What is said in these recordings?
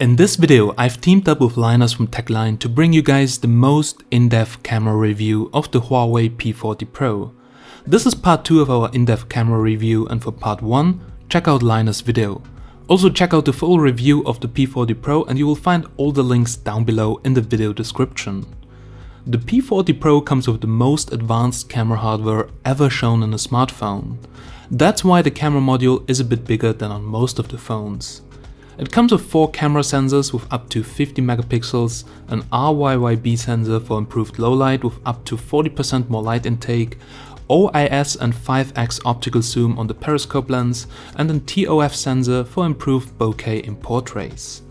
In this video, I've teamed up with Linus from Techline to bring you guys the most in-depth camera review of the Huawei P40 Pro. This is part 2 of our in-depth camera review, and for part 1, check out Linus' video. Also check out the full review of the P40 Pro and you will find all the links down below in the video description. The P40 Pro comes with the most advanced camera hardware ever shown in a smartphone. That's why the camera module is a bit bigger than on most of the phones. It comes with 4 camera sensors with up to 50 megapixels, an RYYB sensor for improved low light with up to 40% more light intake, OIS and 5x optical zoom on the periscope lens, and an TOF sensor for improved bokeh in portraits.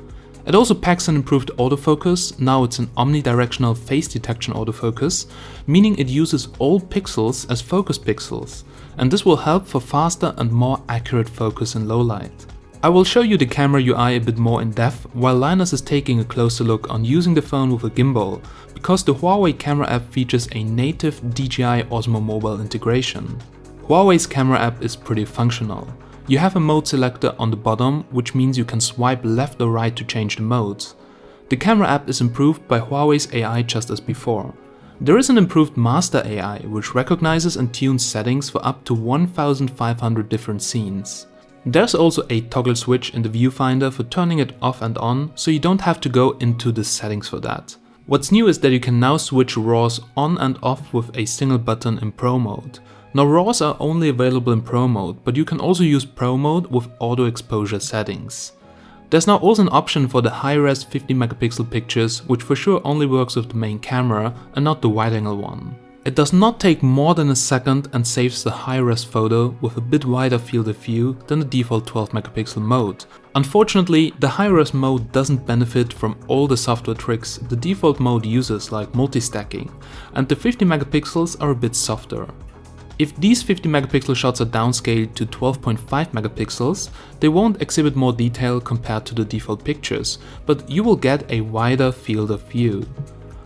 It also packs an improved autofocus. Now it's an omnidirectional face detection autofocus, meaning it uses all pixels as focus pixels, and this will help for faster and more accurate focus in low light. I will show you the camera UI a bit more in depth, while Linus is taking a closer look on using the phone with a gimbal, because the Huawei camera app features a native DJI Osmo Mobile integration. Huawei's camera app is pretty functional. You have a mode selector on the bottom, which means you can swipe left or right to change the modes. The camera app is improved by Huawei's AI just as before. There is an improved master AI, which recognizes and tunes settings for up to 1500 different scenes. There's also a toggle switch in the viewfinder for turning it off and on, so you don't have to go into the settings for that. What's new is that you can now switch RAWs on and off with a single button in Pro mode. Now RAWs are only available in Pro mode, but you can also use Pro mode with auto exposure settings. There's now also an option for the high-res 50 megapixel pictures, which for sure only works with the main camera and not the wide-angle one. It does not take more than a second and saves the high-res photo with a bit wider field of view than the default 12 megapixel mode. Unfortunately, the high-res mode doesn't benefit from all the software tricks the default mode uses, like multi-stacking, and the 50 megapixels are a bit softer. If these 50 megapixel shots are downscaled to 12.5 megapixels, they won't exhibit more detail compared to the default pictures, but you will get a wider field of view.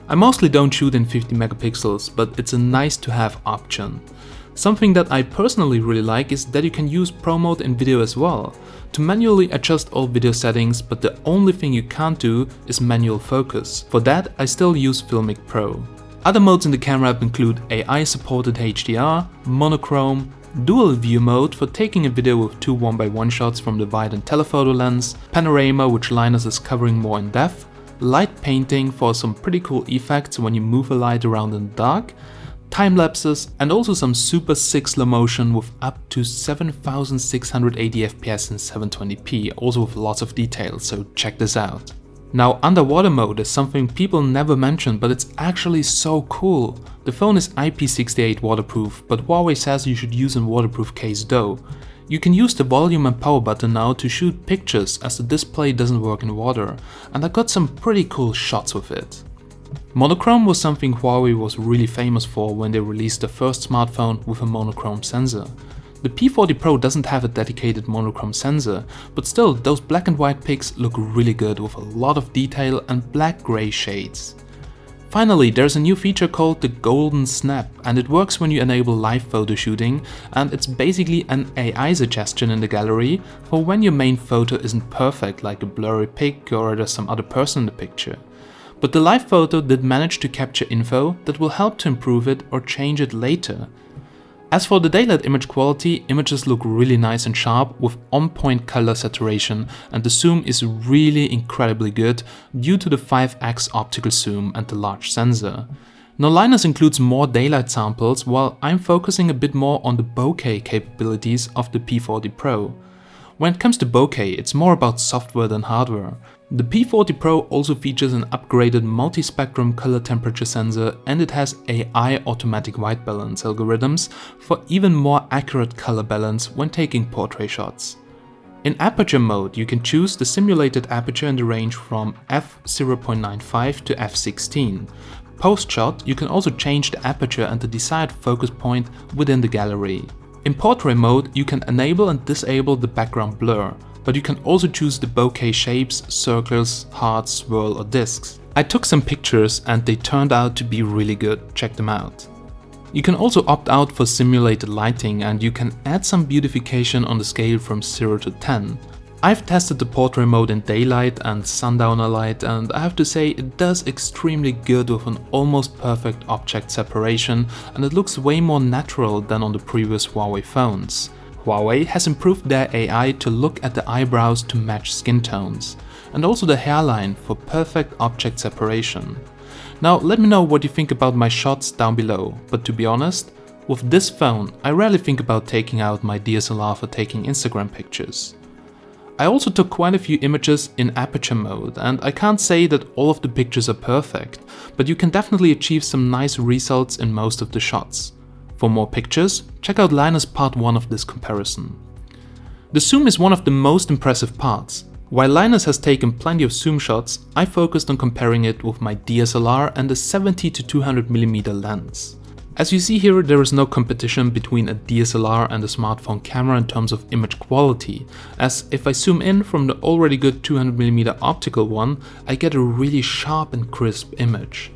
I mostly don't shoot in 50 megapixels, but it's a nice to have option. Something that I personally really like is that you can use Pro mode in video as well, to manually adjust all video settings, but the only thing you can't do is manual focus. For that I still use Filmic Pro. Other modes in the camera app include AI supported HDR, monochrome, dual view mode for taking a video with 2 1x1 shots from the wide and telephoto lens, panorama, which Linus is covering more in depth, light painting for some pretty cool effects when you move a light around in the dark, time lapses, and also some super sick slow motion with up to 7680 fps in 720p, also with lots of detail, so check this out. Now, underwater mode is something people never mention, but it's actually so cool. The phone is IP68 waterproof, but Huawei says you should use a waterproof case though. You can use the volume and power button now to shoot pictures, as the display doesn't work in water, and I got some pretty cool shots with it. Monochrome was something Huawei was really famous for when they released the first smartphone with a monochrome sensor. The P40 Pro doesn't have a dedicated monochrome sensor, but still those black and white pics look really good with a lot of detail and black-grey shades. Finally, there's a new feature called the Golden Snap, and it works when you enable live photo shooting, and it's basically an AI suggestion in the gallery for when your main photo isn't perfect, like a blurry pic or there's some other person in the picture. But the live photo did manage to capture info that will help to improve it or change it later. As for the daylight image quality, images look really nice and sharp with on-point color saturation, and the zoom is really incredibly good due to the 5x optical zoom and the large sensor. Now Linus includes more daylight samples, while I'm focusing a bit more on the bokeh capabilities of the P40 Pro. When it comes to bokeh, it's more about software than hardware. The P40 Pro also features an upgraded multi-spectrum color temperature sensor, and it has AI automatic white balance algorithms for even more accurate color balance when taking portrait shots. In aperture mode, you can choose the simulated aperture in the range from f0.95 to f16. Post-shot, you can also change the aperture and the desired focus point within the gallery. In portrait mode, you can enable and disable the background blur, but you can also choose the bokeh shapes, circles, hearts, swirl or discs. I took some pictures and they turned out to be really good, check them out. You can also opt out for simulated lighting, and you can add some beautification on the scale from 0 to 10. I've tested the portrait mode in daylight and sundowner light, and I have to say it does extremely good with an almost perfect object separation, and it looks way more natural than on the previous Huawei phones. Huawei has improved their AI to look at the eyebrows to match skin tones, and also the hairline for perfect object separation. Now let me know what you think about my shots down below, but to be honest, with this phone I rarely think about taking out my DSLR for taking Instagram pictures. I also took quite a few images in aperture mode, and I can't say that all of the pictures are perfect, but you can definitely achieve some nice results in most of the shots. For more pictures, check out Linus part 1 of this comparison. The zoom is one of the most impressive parts. While Linus has taken plenty of zoom shots, I focused on comparing it with my DSLR and a 70-200mm lens. As you see here, there is no competition between a DSLR and a smartphone camera in terms of image quality, as if I zoom in from the already good 200mm optical one, I get a really sharp and crisp image.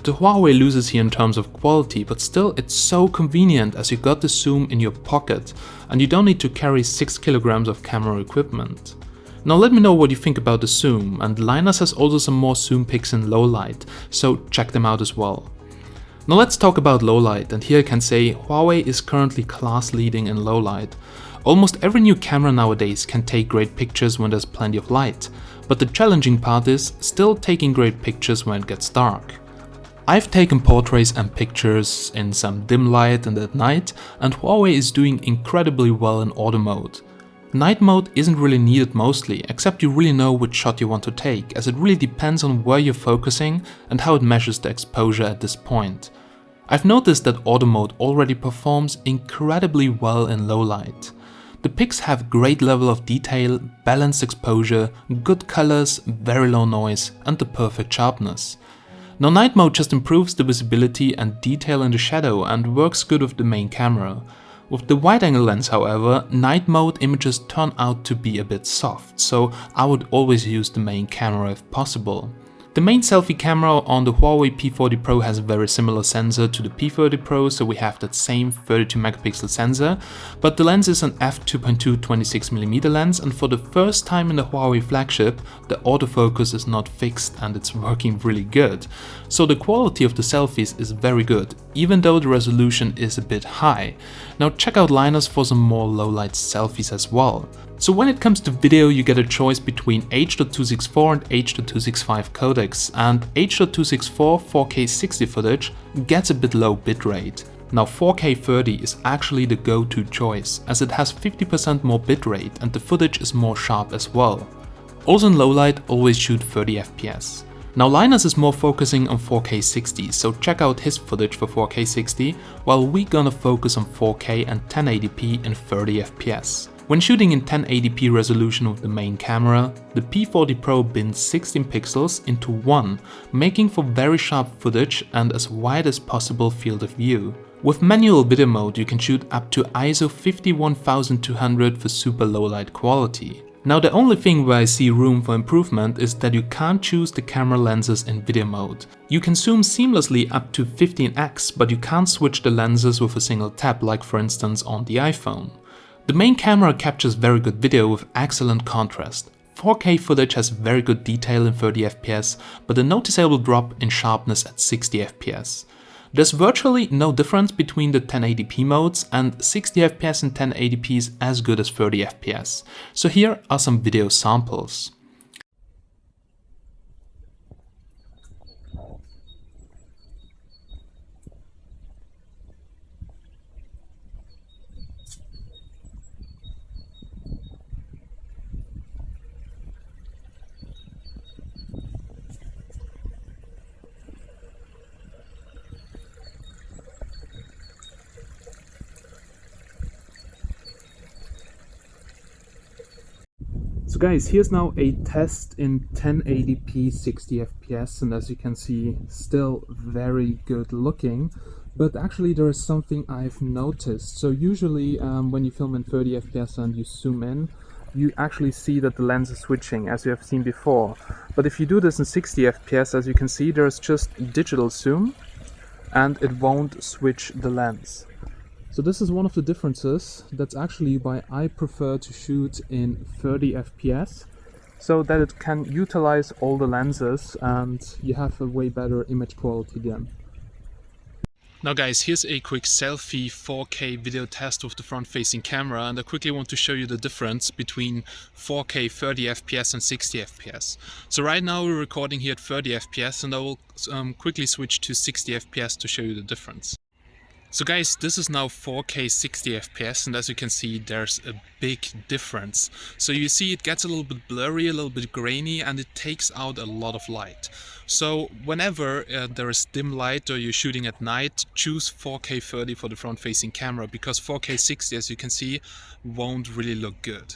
The Huawei loses here in terms of quality, but still it's so convenient as you got the zoom in your pocket and you don't need to carry 6 kilograms of camera equipment. Now let me know what you think about the zoom, and Linus has also some more zoom pics in low light, so check them out as well. Now let's talk about low light, and here I can say Huawei is currently class leading in low light. Almost every new camera nowadays can take great pictures when there's plenty of light, but the challenging part is still taking great pictures when it gets dark. I've taken portraits and pictures in some dim light and at night, and Huawei is doing incredibly well in auto mode. Night mode isn't really needed mostly, except you really know which shot you want to take, as it really depends on where you're focusing and how it measures the exposure at this point. I've noticed that auto mode already performs incredibly well in low light. The pics have great level of detail, balanced exposure, good colors, very low noise and the perfect sharpness. Now night mode just improves the visibility and detail in the shadow and works good with the main camera. With the wide-angle lens, however, night mode images turn out to be a bit soft, so I would always use the main camera if possible. The main selfie camera on the Huawei P40 Pro has a very similar sensor to the P40 Pro, so we have that same 32 megapixel sensor, but the lens is an f2.2 26mm lens, and for the first time in the Huawei flagship, the autofocus is not fixed and it's working really good. So the quality of the selfies is very good, even though the resolution is a bit high. Now check out Linus for some more low light selfies as well. So when it comes to video, you get a choice between H.264 and H.265 codecs, and H.264 4K 60 footage gets a bit low bitrate. Now 4K 30 is actually the go-to choice, as it has 50% more bitrate and the footage is more sharp as well. Also in low light, always shoot 30 FPS. Now Linus is more focusing on 4K 60, so check out his footage for 4K 60, while we gonna focus on 4K and 1080p in 30 FPS. When shooting in 1080p resolution with the main camera, the P40 Pro bins 16 pixels into one, making for very sharp footage and as wide as possible field of view. With manual video mode you can shoot up to ISO 51200 for super low light quality. Now the only thing where I see room for improvement is that you can't choose the camera lenses in video mode. You can zoom seamlessly up to 15x, but you can't switch the lenses with a single tap, like for instance on the iPhone. The main camera captures very good video with excellent contrast. 4K footage has very good detail in 30 FPS, but a noticeable drop in sharpness at 60 FPS. There's virtually no difference between the 1080p modes, and 60 FPS in 1080p is as good as 30 FPS. So here are some video samples. So guys, here's now a test in 1080p 60 FPS, and as you can see, still very good looking. But actually there is something I've noticed. So usually when you film in 30 FPS and you zoom in, you actually see that the lens is switching, as you have seen before. But if you do this in 60 FPS, as you can see, there's just digital zoom and it won't switch the lens. So this is one of the differences. That's actually why I prefer to shoot in 30 FPS, so that it can utilize all the lenses and you have a way better image quality then. Now guys, here's a quick selfie 4K video test with the front-facing camera, and I quickly want to show you the difference between 4K 30 FPS and 60 FPS. So right now we're recording here at 30 FPS, and I will quickly switch to 60 FPS to show you the difference. So guys, this is now 4K 60 FPS, and as you can see there's a big difference. So you see it gets a little bit blurry, a little bit grainy, and it takes out a lot of light. So whenever there is dim light or you're shooting at night, choose 4K 30 for the front facing camera, because 4K 60, as you can see, won't really look good.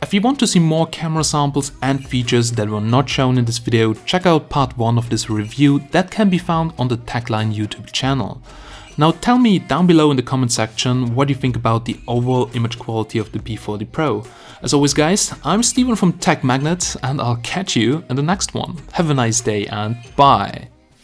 If you want to see more camera samples and features that were not shown in this video, check out part 1 of this review that can be found on the Techline YouTube channel. Now tell me down below in the comment section what you think about the overall image quality of the P40 Pro. As always guys, I'm Steven from Tech Magnet, and I'll catch you in the next one. Have a nice day and bye!